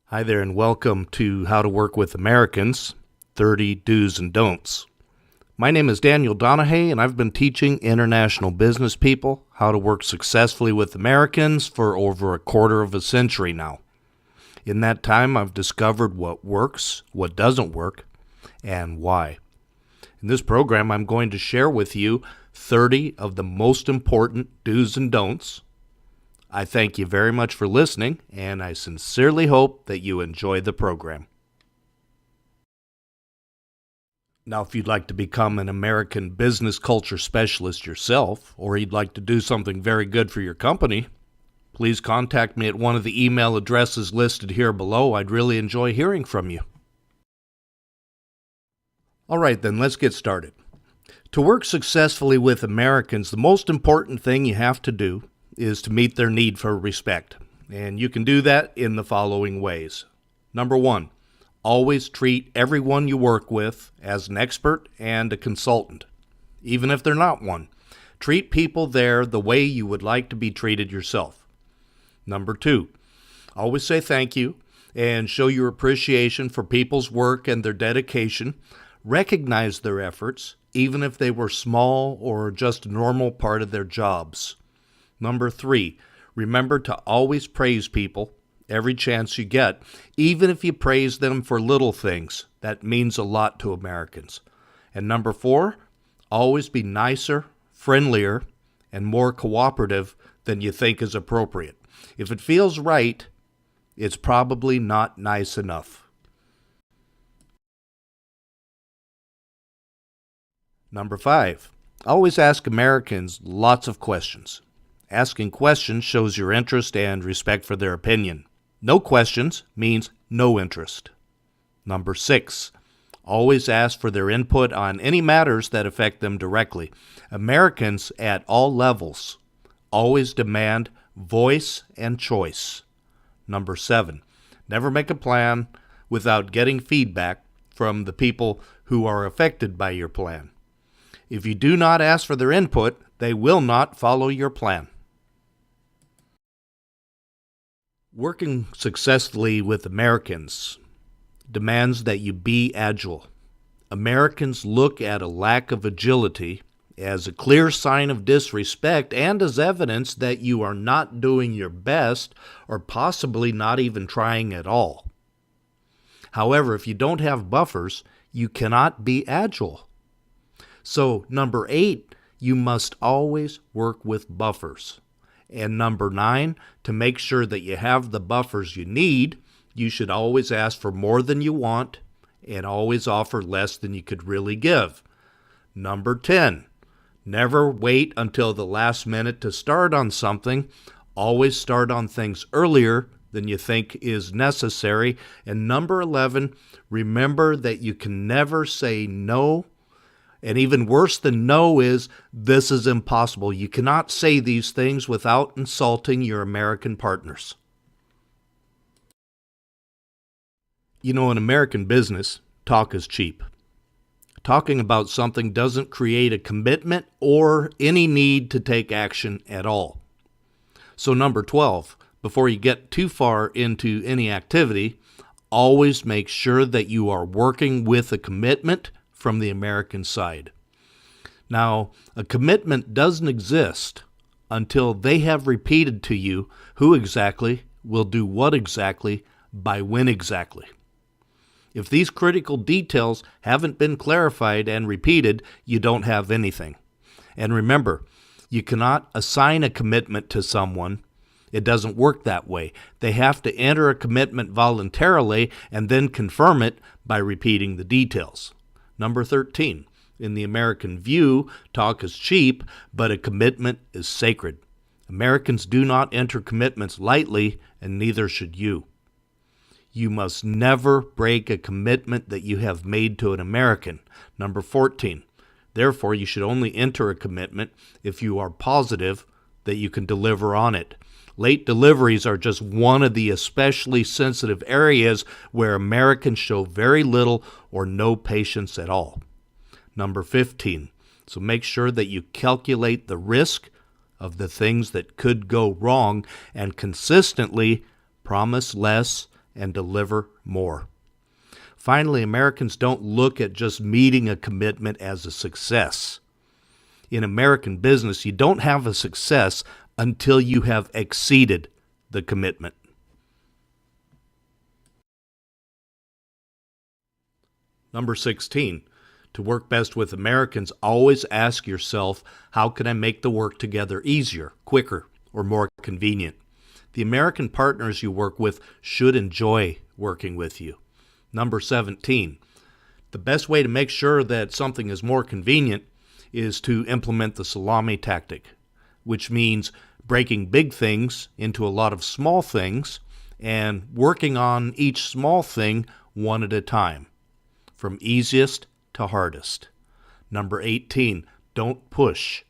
Hi there, and welcome to How to Work with Americans, 30 Do's and Don'ts. My name is Daniel Donahue, and I've been teaching international business people how to work successfully with Americans for over a quarter of a century now. In that time, I've discovered what works, what doesn't work, and why. In this program, I'm going to share with you 30 of the most important do's and don'ts. I thank you very much for listening, and I sincerely hope that you enjoy the program. Now, if you'd like to become an American business culture specialist yourself, or you'd like to do something very good for your company, please contact me at one of the email addresses listed here below. I'd really enjoy hearing from you. All right, then, let's get started. To work successfully with Americans, the most important thing you have to do is to meet their need for respect. And you can do that in the following ways. Number one, always treat everyone you work with as an expert and a consultant, even if they're not one. Treat people there the way you would like to be treated yourself. Number two, always say thank you and show your appreciation for people's work and their dedication. Recognize their efforts, even if they were small or just a normal part of their jobs. Number three, remember to always praise people every chance you get, even if you praise them for little things. That means a lot to Americans. And number four, always be nicer, friendlier, and more cooperative than you think is appropriate. If it feels right, it's probably not nice enough. Number five, always ask Americans lots of questions. Asking questions shows your interest and respect for their opinion. No questions means no interest. Number six, always ask for their input on any matters that affect them directly. Americans at all levels always demand voice and choice. Number seven, never make a plan without getting feedback from the people who are affected by your plan. If you do not ask for their input, they will not follow your plan. Working successfully with Americans demands that you be agile. Americans look at a lack of agility as a clear sign of disrespect and as evidence that you are not doing your best or possibly not even trying at all. However, if you don't have buffers, you cannot be agile. So, number 8, you must always work with buffers. And number 9, to make sure that you have the buffers you need, you should always ask for more than you want and always offer less than you could really give. Number 10, never wait until the last minute to start on something. Always start on things earlier than you think is necessary. And number 11, remember that you can never say no. And even worse than no is, this is impossible. You cannot say these things without insulting your American partners. You know, in American business, talk is cheap. Talking about something doesn't create a commitment or any need to take action at all. So number 12, before you get too far into any activity, always make sure that you are working with a commitment from the American side. Now, a commitment doesn't exist until they have repeated to you who exactly will do what exactly by when exactly. If these critical details haven't been clarified and repeated, you don't have anything. And remember, you cannot assign a commitment to someone. It doesn't work that way. They have to enter a commitment voluntarily and then confirm it by repeating the details. Number 13, in the American view, talk is cheap, but a commitment is sacred. Americans do not enter commitments lightly, and neither should you. You must never break a commitment that you have made to an American. Number 14, therefore, you should only enter a commitment if you are positive that you can deliver on it. Late deliveries are just one of the especially sensitive areas where Americans show very little or no patience at all. Number 15, so make sure that you calculate the risk of the things that could go wrong and consistently promise less and deliver more. Finally, Americans don't look at just meeting a commitment as a success. In American business, you don't have a success until you have exceeded the commitment. Number 16, to work best with Americans, always ask yourself, how can I make the work together easier, quicker, or more convenient? The American partners you work with should enjoy working with you. Number 17, the best way to make sure that something is more convenient is to implement the salami tactic, which means breaking big things into a lot of small things and working on each small thing one at a time, from easiest to hardest. Number 18, don't push.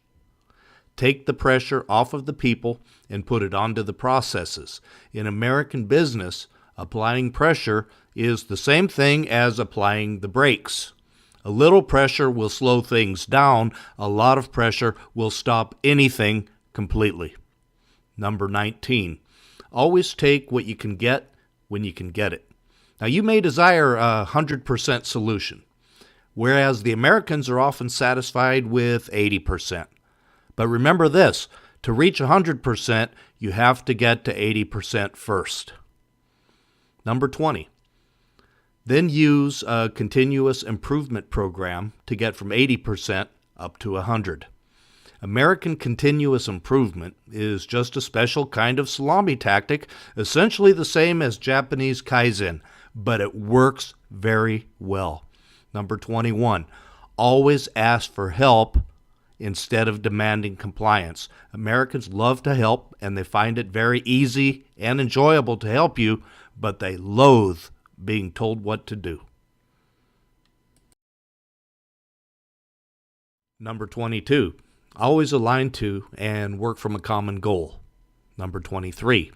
Take the pressure off of the people and put it onto the processes. In American business, applying pressure is the same thing as applying the brakes. A little pressure will slow things down. A lot of pressure will stop anything completely. Number 19, always take what you can get when you can get it. Now, you may desire a 100% solution, whereas the Americans are often satisfied with 80%. But remember this, to reach 100%, you have to get to 80% first. Number 20, then use a continuous improvement program to get from 80% up to 100. American continuous improvement is just a special kind of salami tactic, essentially the same as Japanese Kaizen, but it works very well. Number 21, always ask for help instead of demanding compliance. Americans love to help, and they find it very easy and enjoyable to help you, but they loathe being told what to do. Number 22, always align to and work from a common goal. Number 23,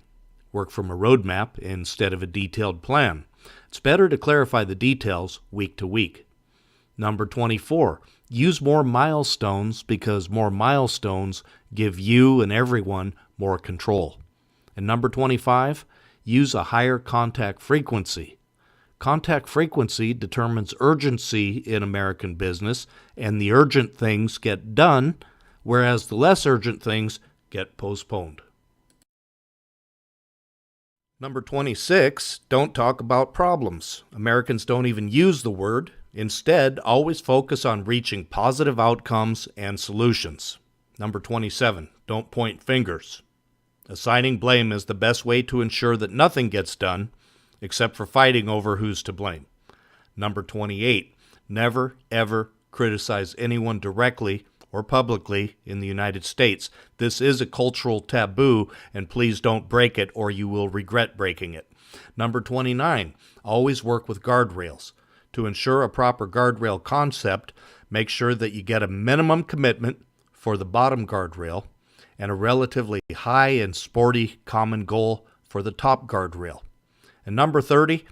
work from a roadmap instead of a detailed plan. It's better to clarify the details week to week. Number 24, use more milestones because more milestones give you and everyone more control. And number 25, use a higher contact frequency. Contact frequency determines urgency in American business, and the urgent things get done, whereas the less urgent things get postponed. Number 26, don't talk about problems. Americans don't even use the word. Instead, always focus on reaching positive outcomes and solutions. Number 27, don't point fingers. Assigning blame is the best way to ensure that nothing gets done, except for fighting over who's to blame. Number 28, never, ever criticize anyone directly or publicly in the United States. This is a cultural taboo, and please don't break it or you will regret breaking it. Number 29, always work with guardrails. To ensure a proper guardrail concept, make sure that you get a minimum commitment for the bottom guardrail and a relatively high and sporty common goal for the top guardrail. And number 30,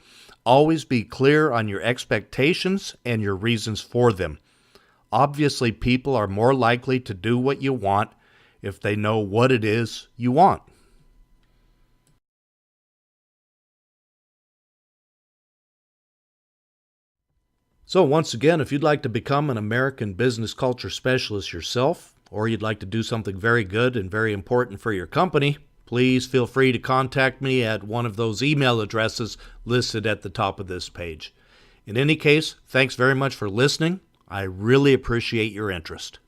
always be clear on your expectations and your reasons for them. Obviously, people are more likely to do what you want if they know what it is you want. So once again, if you'd like to become an American business culture specialist yourself, or you'd like to do something very good and very important for your company, please feel free to contact me at one of those email addresses listed at the top of this page. In any case, thanks very much for listening. I really appreciate your interest.